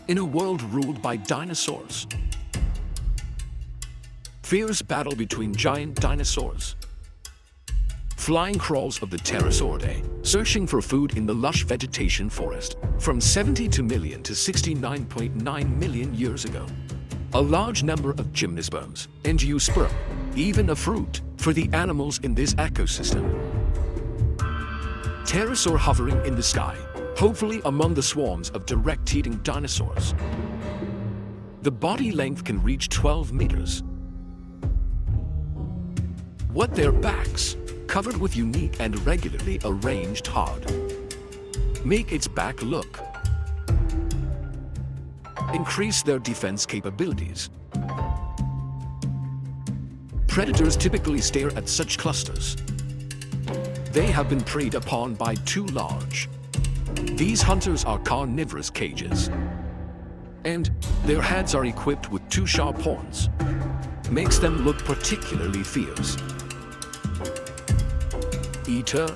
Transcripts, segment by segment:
In a world ruled by dinosaurs. Fierce battle between giant dinosaurs. Flying crawls of the Pterosauridae, searching for food in the lush vegetation forest, from 72 million to 69.9 million years ago. A large number of gymnosperms, angiosperm, even a fruit, for the animals in this ecosystem. Pterosaur hovering in the sky, hopefully among the swarms of direct-eating dinosaurs. The body length can reach 12 meters. What their backs, covered with unique and regularly arranged hard, make its back look. Increase their defense capabilities. Predators typically stare at such clusters. They have been preyed upon by too large. These hunters are carnivorous cages, and their heads are equipped with two sharp horns. Makes them look particularly fierce. Eater.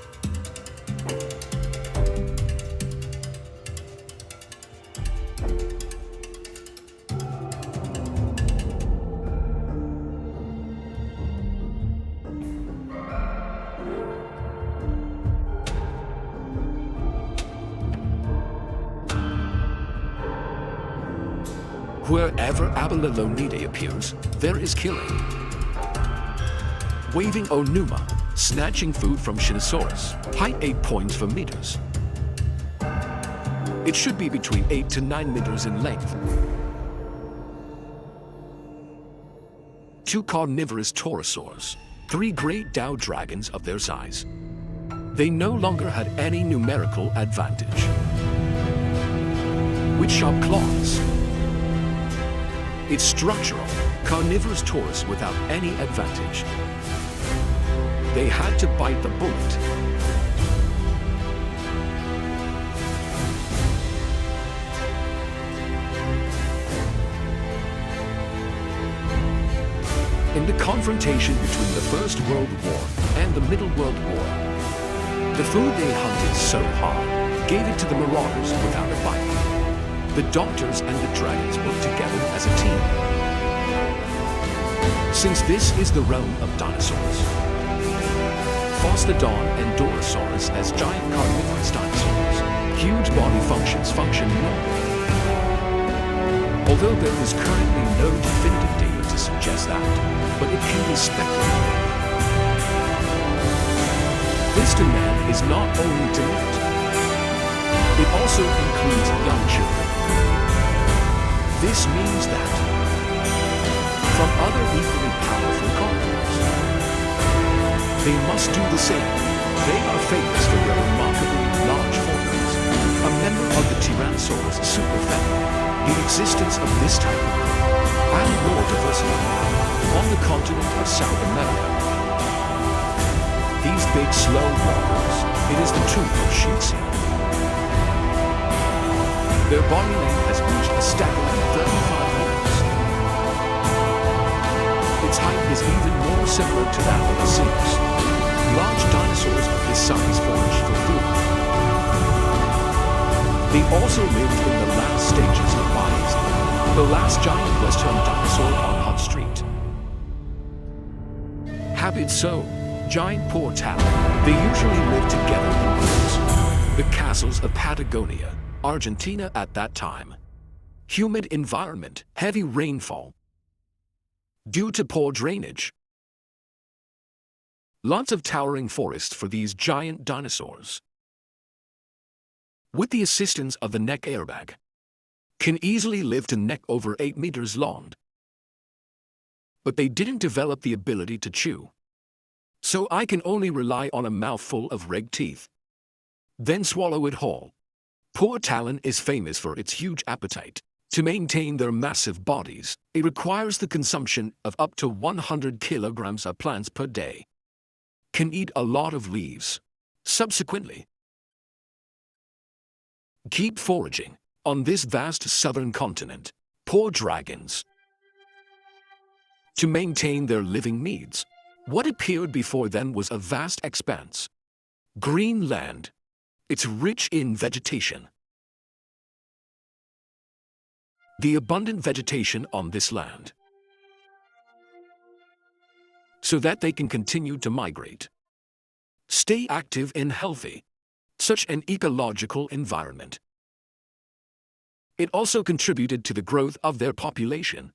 Wherever Abalilonidae appears, there is killing. Waving Onuma, snatching food from Shinosaurus, height 8 points for meters. It should be between 8 to 9 meters in length. Two carnivorous torosaurs, three great Dow dragons of their size. They no longer had any numerical advantage. With sharp claws, it's structural, carnivorous taurus without any advantage. They had to bite the bullet. In the confrontation between the First World War and the Middle World War, the food they hunted so hard gave it to the marauders without a bite. The doctors and the dragons worked together as a team. Since this is the realm of dinosaurs, Phasmatodon and Dorosaurus as giant carnivorous dinosaurs, huge body functions function normally. Although there is currently no definitive data to suggest that, but it can be speculated. This demand is not only to meat, it also includes young children. This means that, from other equally powerful carnivores, they must do the same. They are famous for their remarkably large forms. A member of the Tyrannosaurus superfamily, the existence of this type of group added more diversity on the continent of South America. These big, slow walkers, it is the truth of Shih-Tzu. Their body length has reached a staggering 35 meters. Its height is even more similar to that of a Sphinx. Large dinosaurs of this size foraged for food. They also lived in the last stages of bodies, the last giant western dinosaur on Hunt Street. Habit so, giant poor town, they usually live together in groups. The castles of Patagonia, Argentina at that time. Humid environment, heavy rainfall. Due to poor drainage. Lots of towering forests for these giant dinosaurs. With the assistance of the neck airbag, can easily live to neck over 8 meters long. But they didn't develop the ability to chew. So I can only rely on a mouthful of red teeth. Then swallow it whole. Poor Talon is famous for its huge appetite. To maintain their massive bodies, it requires the consumption of up to 100 kilograms of plants per day. Can eat a lot of leaves. Subsequently, keep foraging on this vast southern continent. Poor dragons. To maintain their living needs, what appeared before then was a vast expanse. Green land. It's rich in vegetation. the abundant vegetation on this land, so that they can continue to migrate, stay active and healthy. Such an ecological environment. It also contributed to the growth of their population.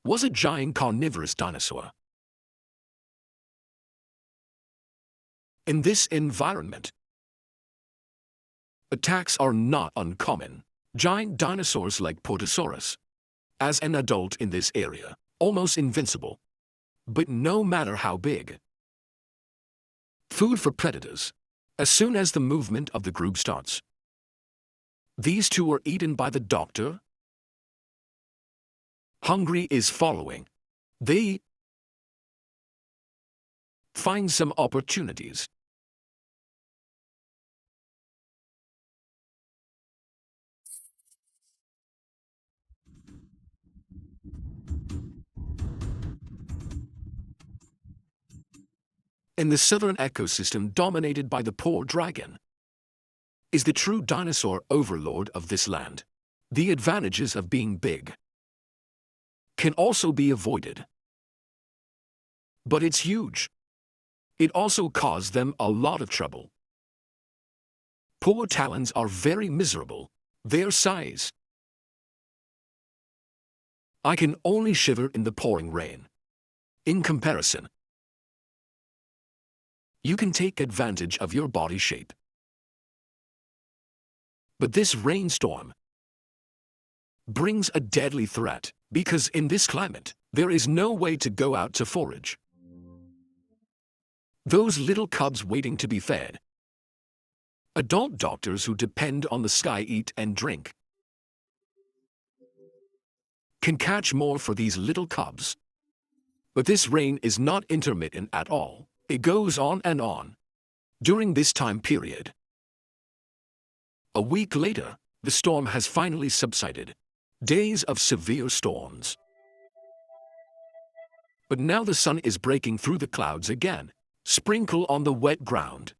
Was a giant carnivorous dinosaur. In this environment, attacks are not uncommon. Giant dinosaurs like Protosaurus, as an adult in this area, almost invincible. But no matter how big, food for predators. As soon as the movement of the group starts, these two are eaten by the doctor. Hungry is following. They find some opportunities. In the southern ecosystem dominated by the poor dragon, is the true dinosaur overlord of this land. The advantages of being big can also be avoided. But it's huge. It also caused them a lot of trouble. Poor talons are very miserable. Their size. I can only shiver in the pouring rain. In comparison, you can take advantage of your body shape. But this rainstorm brings a deadly threat, because in this climate, there is no way to go out to forage. Those little cubs waiting to be fed. Adult doctors who depend on the sky eat and drink. Can catch more for these little cubs. But this rain is not intermittent at all. It goes on and on. During this time period, a week later, the storm has finally subsided. Days of severe storms. But now the sun is breaking through the clouds again. Sprinkle on the wet ground.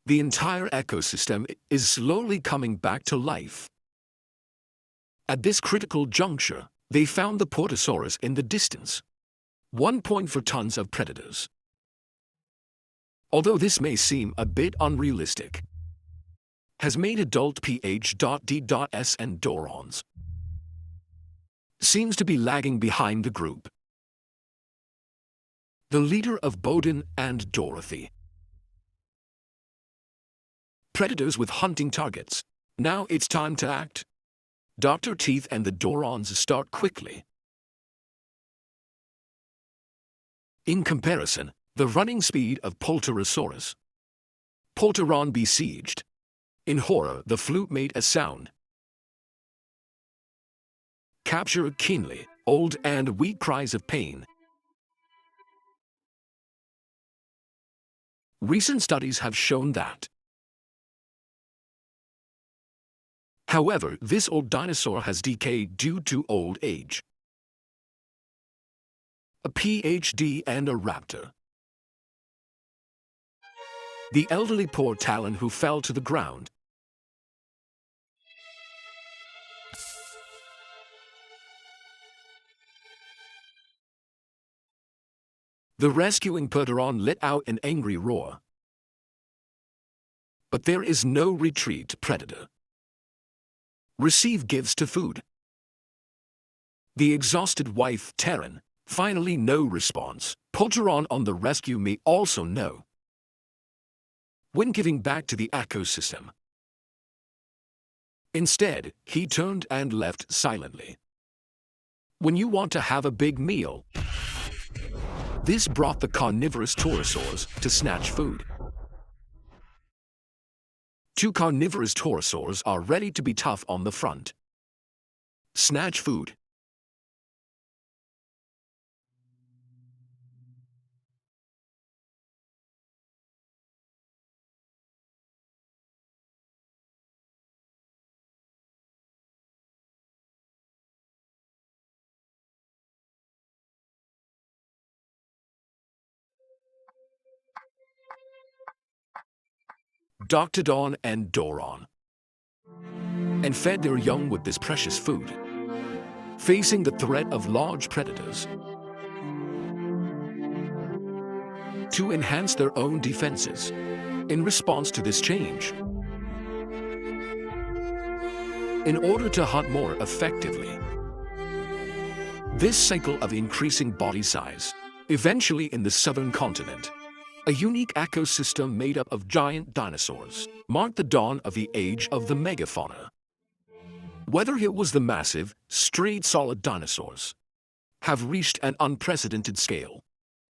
The entire ecosystem is slowly coming back to life. At this critical juncture, they found the Protosaurus in the distance. 1 point for tons of predators. Although this may seem a bit unrealistic, has made adult PH.D.S and Dorons. Seems to be lagging behind the group. The leader of Bowden and Dorothy. Predators with hunting targets. Now it's time to act. Dr. Teeth and the Dorons start quickly. In comparison, the running speed of Polterosaurus. Polteron besieged. In horror, the flute made a sound. Capture keenly, old and weak cries of pain. Recent studies have shown that. However, this old dinosaur has decayed due to old age. A PhD and a raptor. The elderly poor talon who fell to the ground. The rescuing Proteron let out an angry roar. But there is no retreat, predator. Receive gifts to food. The exhausted wife, Terran, finally no response. Proteron on the rescue may also know. When giving back to the ecosystem. Instead, he turned and left silently. When you want to have a big meal, this brought the carnivorous pterosaurs to snatch food. 2 carnivorous pterosaurs are ready to be tough on the front. Snatch food. Dr. Dawn and Doron. and fed their young with this precious food, facing the threat of large predators. To enhance their own defenses in response to this change, in order to hunt more effectively. This cycle of increasing body size, eventually in the southern continent, a unique ecosystem made up of giant dinosaurs, marked the dawn of the age of the megafauna. Whether it was the massive, straight solid dinosaurs, have reached an unprecedented scale,